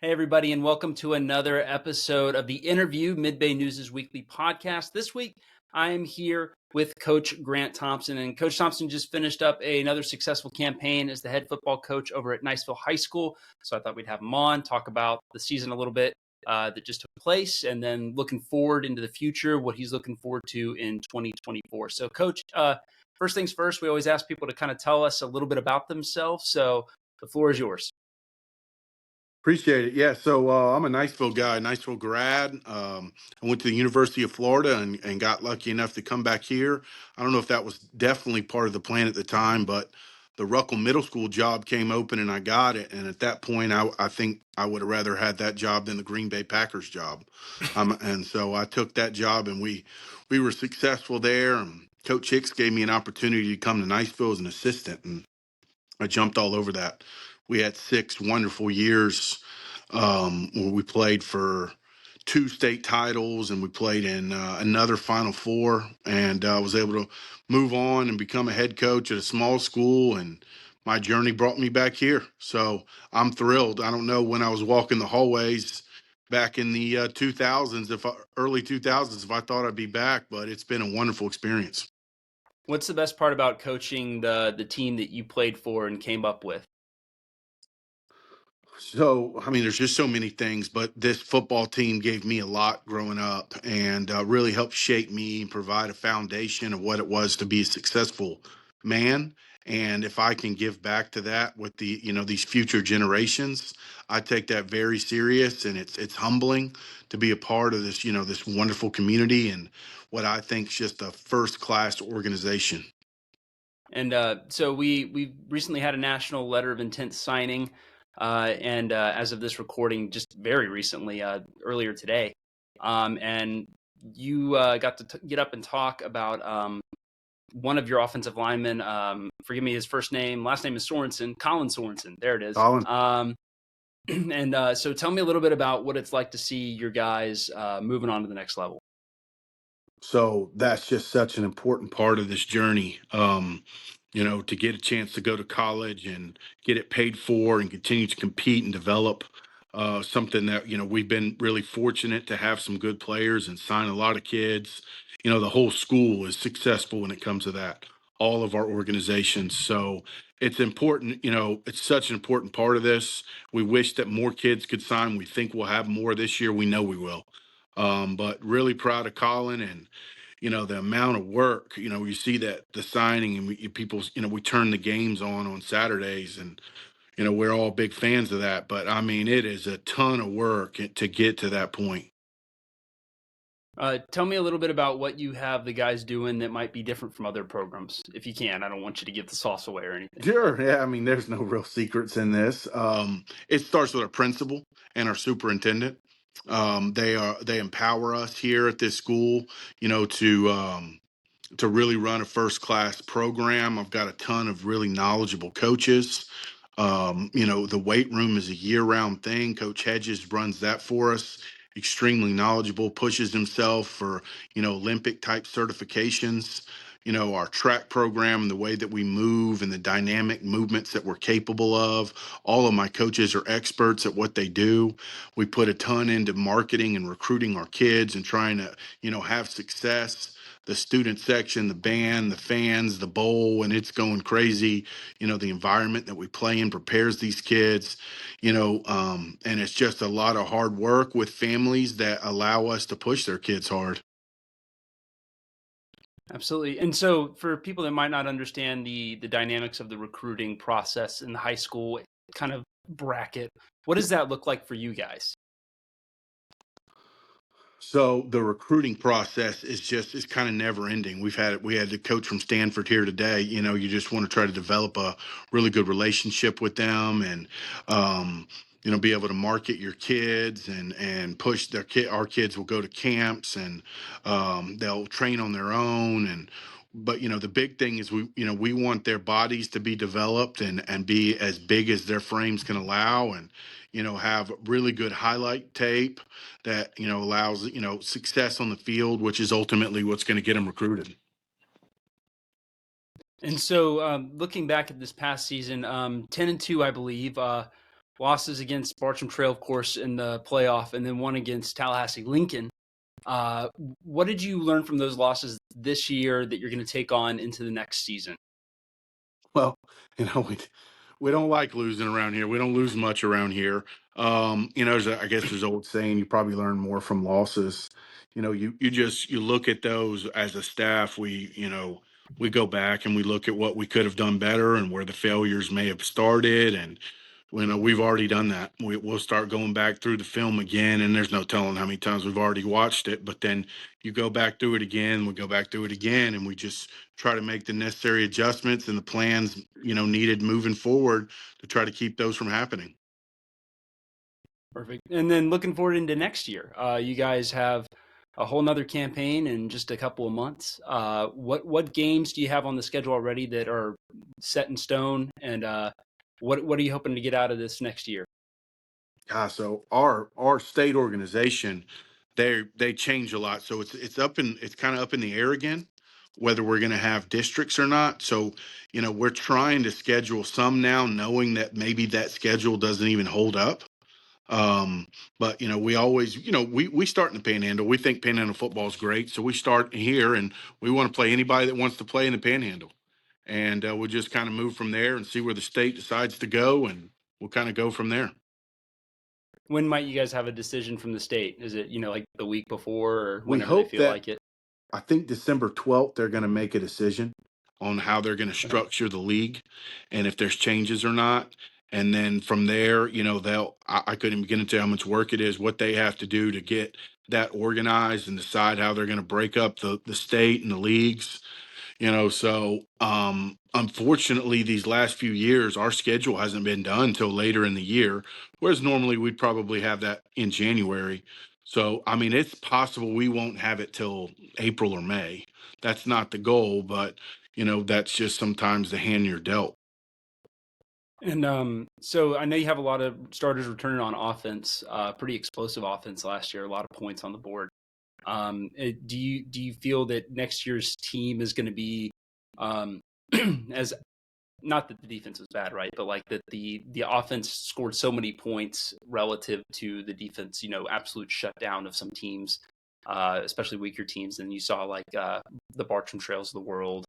Hey, everybody, and welcome to another episode of the Interview, Mid-Bay News' weekly podcast. This week, I'm here with Coach Grant Thompson, and Coach Thompson just finished up another successful campaign as the head football coach over at Niceville High School. So I thought we'd have him on, talk about the season a little bit that just took place, and then looking forward into the future, what he's looking forward to in 2024. So, Coach, first things first, we always ask people to kind of tell us a little bit about themselves. So the floor is yours. Appreciate it. Yeah, so I'm a Niceville guy, Niceville grad. I went to the University of Florida and got lucky enough to come back here. I don't know if that was definitely part of the plan at the time, but the Ruckle Middle School job came open and I got it. And at that point, I think I would have rather had that job than the Green Bay Packers job. And so I took that job and we were successful there. And Coach Hicks gave me an opportunity to come to Niceville as an assistant, and I jumped all over that. We had 6 wonderful years where we played for 2 state titles and we played in another Final Four. And I was able to move on and become a head coach at a small school. And my journey brought me back here. So I'm thrilled. I don't know when I was walking the hallways back in the 2000s, early 2000s, if I thought I'd be back, but it's been a wonderful experience. What's the best part about coaching the team that you played for and came up with? So, I mean, there's just so many things, but this football team gave me a lot growing up and really helped shape me and provide a foundation of what it was to be a successful man. And if I can give back to that with these future generations, I take that very serious, and it's humbling to be a part of this wonderful community and what I think is just a first class organization. And so we recently had a national letter of intent signing, and as of this recording, just very recently, earlier today, and you got to get up and talk about one of your offensive linemen. Forgive me, his last name is Sorenson, Colin Sorenson. There it is. Colin. And so tell me a little bit about what it's like to see your guys moving on to the next level. So that's just such an important part of this journey. To get a chance to go to college and get it paid for and continue to compete and develop something that, we've been really fortunate to have some good players and sign a lot of kids. The whole school is successful when it comes to that, all of our organizations. So it's important, it's such an important part of this. We wish that more kids could sign. We think we'll have more this year. We know we will. But really proud of Colin and the amount of work. You see that the signing, and we turn the games on Saturdays, and we're all big fans of that. But I mean, it is a ton of work to get to that point. Tell me a little bit about what you have the guys doing that might be different from other programs, if you can. I don't want you to give the sauce away or anything. Sure. Yeah. I mean, there's no real secrets in this. It starts with our principal and our superintendent. They empower us here at this school, to really run a first class program. I've got a ton of really knowledgeable coaches. The weight room is a year round thing. Coach Hedges runs that for us. Extremely knowledgeable, pushes himself for, Olympic type certifications. Our track program, the way that we move and the dynamic movements that we're capable of. All of my coaches are experts at what they do. We put a ton into marketing and recruiting our kids and trying to, have success. The student section, the band, the fans, the bowl, and it's going crazy. The environment that we play in prepares these kids, and it's just a lot of hard work with families that allow us to push their kids hard. Absolutely. And so for people that might not understand the dynamics of the recruiting process in the high school kind of bracket, what does that look like for you guys? So the recruiting process is kind of never ending. We had the coach from Stanford here today. You just want to try to develop a really good relationship with them and be able to market your kids and push our kids will go to camps and they'll train on their own. But the big thing is we want their bodies to be developed and be as big as their frames can allow, and have really good highlight tape that allows success on the field, which is ultimately what's going to get them recruited. And so looking back at this past season, 10-2, I believe, losses against Bartram Trail, of course, in the playoff, and then one against Tallahassee Lincoln. Uh, what did you learn from those losses this year that you're going to take on into the next season? Well, you know, we don't like losing around here. We don't lose much around here. I guess there's an old saying, you probably learn more from losses. You look at those as a staff. We go back and we look at what we could have done better and where the failures may have started. And we've already done that. We'll start going back through the film again, and there's no telling how many times we've already watched it. But then you go back through it again, we go back through it again, and we just try to make the necessary adjustments and the plans, needed moving forward to try to keep those from happening. Perfect. And then looking forward into next year, you guys have a whole nother campaign in just a couple of months. What games do you have on the schedule already that are set in stone? And what are you hoping to get out of this next year? So our state organization, they change a lot. So it's kind of up in the air again, whether we're going to have districts or not. So we're trying to schedule some now, knowing that maybe that schedule doesn't even hold up. But we always, we start in the Panhandle. We think Panhandle football is great, so we start here, and we want to play anybody that wants to play in the Panhandle, and we'll just kind of move from there and see where the state decides to go, and we'll kind of go from there. When might you guys have a decision from the state? Is it, like the week before or We whenever they hope feel that like it? I think December 12th they're going to make a decision on how they're going to Okay. structure the league, and if there's changes or not. And then from there, I couldn't begin to tell how much work it is, what they have to do to get that organized and decide how they're going to break up the state and the leagues. Unfortunately, these last few years our schedule hasn't been done till later in the year, whereas normally we'd probably have that in January. So I mean, it's possible we won't have it till April or May. That's not the goal, but that's just sometimes the hand you're dealt. And so I know you have a lot of starters returning on offense, pretty explosive offense last year, a lot of points on the board. Do you feel that next year's team is going to be um, as, not that the defense was bad, right? But like that the offense scored so many points relative to the defense, absolute shutdown of some teams, especially weaker teams. And you saw like the Bartram Trails of the world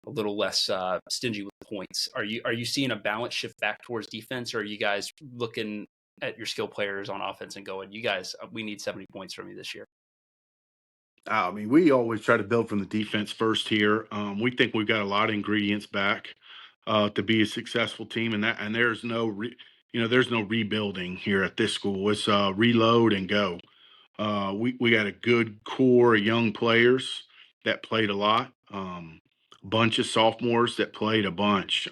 a little less stingy with points. Are you seeing a balance shift back towards defense, or are you guys looking at your skill players on offense and going, you guys, we need 70 points from you this year? I mean, we always try to build from the defense first here. We think we've got a lot of ingredients back to be a successful team, and there's no rebuilding here at this school. It's reload and go. We got a good core of young players that played a lot. Bunch of sophomores that played a bunch.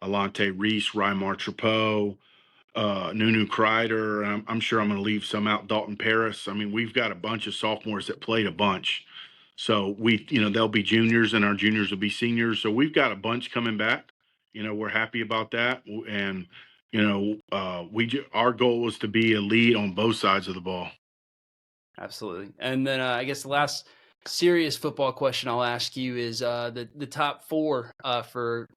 Alante Reese, Rymar Trapeau, Nunu Kreider. I'm sure I'm going to leave some out. Dalton Paris. I mean, we've got a bunch of sophomores that played a bunch. So they'll be juniors, and our juniors will be seniors. So we've got a bunch coming back. We're happy about that, and our goal was to be a lead on both sides of the ball. Absolutely. And then I guess the last serious football question I'll ask you is the top four for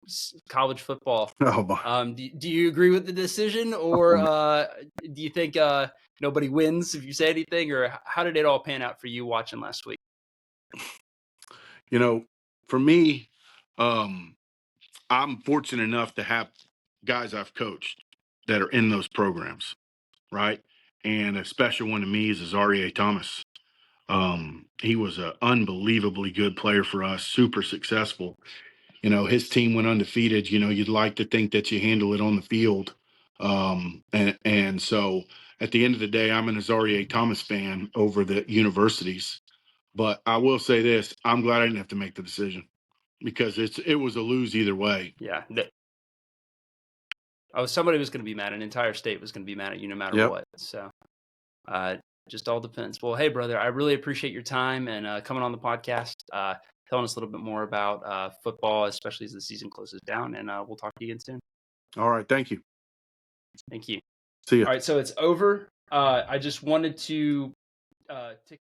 college football. Oh my, Do you agree with the decision, or oh, man. do you think nobody wins if you say anything, or how did it all pan out for you watching last week? You know, for me, um, I'm fortunate enough to have guys I've coached that are in those programs, right? And a special one to me is Azarie Thomas. He was an unbelievably good player for us, super successful. His team went undefeated. You'd like to think that you handle it on the field. And so at the end of the day, I'm an Azarie Thomas fan over the universities. But I will say this, I'm glad I didn't have to make the decision because it was a lose either way. Yeah. Oh, somebody was going to be mad. An entire state was going to be mad at you no matter Yep. what. So uh, just all depends. Well, hey, brother, I really appreciate your time and coming on the podcast, telling us a little bit more about football, especially as the season closes down. And we'll talk to you again soon. All right. Thank you. Thank you. See ya. All right, so it's over. I just wanted to take